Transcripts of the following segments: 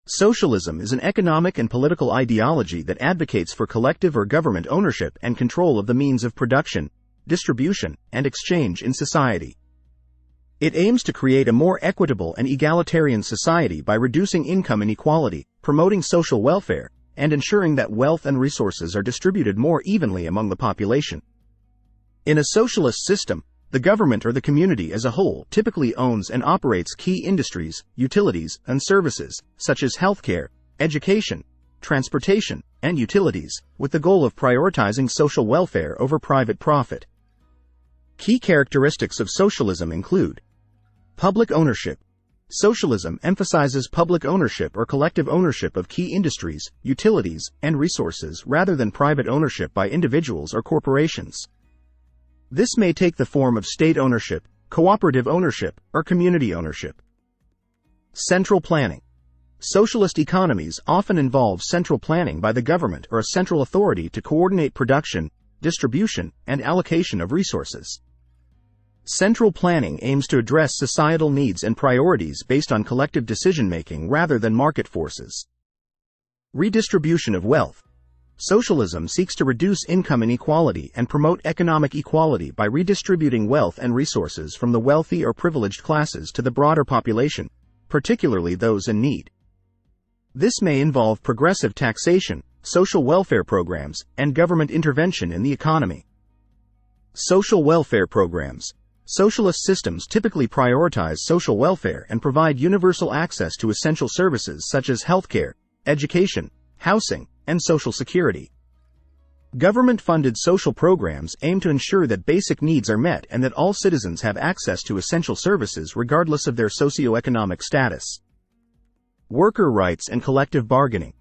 Socialism is an economic and political ideology that advocates for collective or government ownership and control of the means of production, distribution, and exchange in society. It aims to create a more equitable and egalitarian society by reducing income inequality, promoting social welfare, and ensuring that wealth and resources are distributed more evenly among the population. In a socialist system, the government or the community as a whole typically owns and operates key industries, utilities, and services, such as healthcare, education, transportation, and utilities, with the goal of prioritizing social welfare over private profit. Key characteristics of socialism include public ownership. Socialism emphasizes public ownership or collective ownership of key industries, utilities, and resources rather than private ownership by individuals or corporations. This may take the form of state ownership, cooperative ownership, or community ownership. Central planning. Socialist economies often involve central planning by the government or a central authority to coordinate production, distribution, and allocation of resources. Central planning aims to address societal needs and priorities based on collective decision-making rather than market forces. Redistribution of wealth. Socialism seeks to reduce income inequality and promote economic equality by redistributing wealth and resources from the wealthy or privileged classes to the broader population, particularly those in need. This may involve progressive taxation, social welfare programs, and government intervention in the economy. Social welfare programs. Socialist systems typically prioritize social welfare and provide universal access to essential services such as healthcare, education, housing, and social security. Government-funded social programs aim to ensure that basic needs are met and that all citizens have access to essential services regardless of their socioeconomic status. Worker rights and collective bargaining.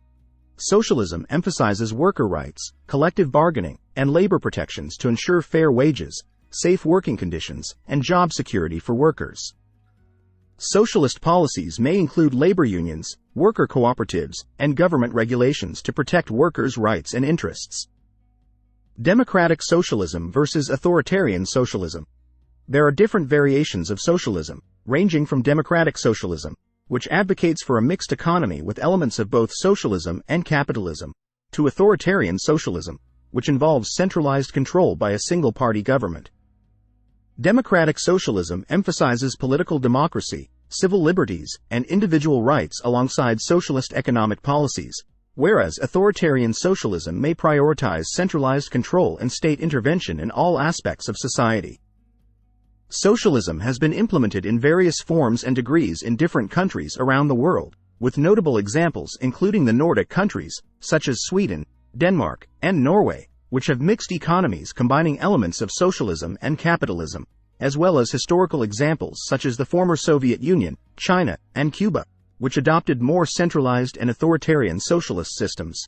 Socialism emphasizes worker rights, collective bargaining, and labor protections to ensure fair wages, safe working conditions, and job security for workers. Socialist policies may include labor unions, worker cooperatives, and government regulations to protect workers' rights and interests. Democratic socialism versus authoritarian socialism. There are different variations of socialism, ranging from democratic socialism, which advocates for a mixed economy with elements of both socialism and capitalism, to authoritarian socialism, which involves centralized control by a single-party government. Democratic socialism emphasizes political democracy, civil liberties, and individual rights alongside socialist economic policies, whereas authoritarian socialism may prioritize centralized control and state intervention in all aspects of society. Socialism has been implemented in various forms and degrees in different countries around the world, with notable examples including the Nordic countries, such as Sweden, Denmark, and Norway, which have mixed economies combining elements of socialism and capitalism, as well as historical examples such as the former Soviet Union, China, and Cuba, which adopted more centralized and authoritarian socialist systems.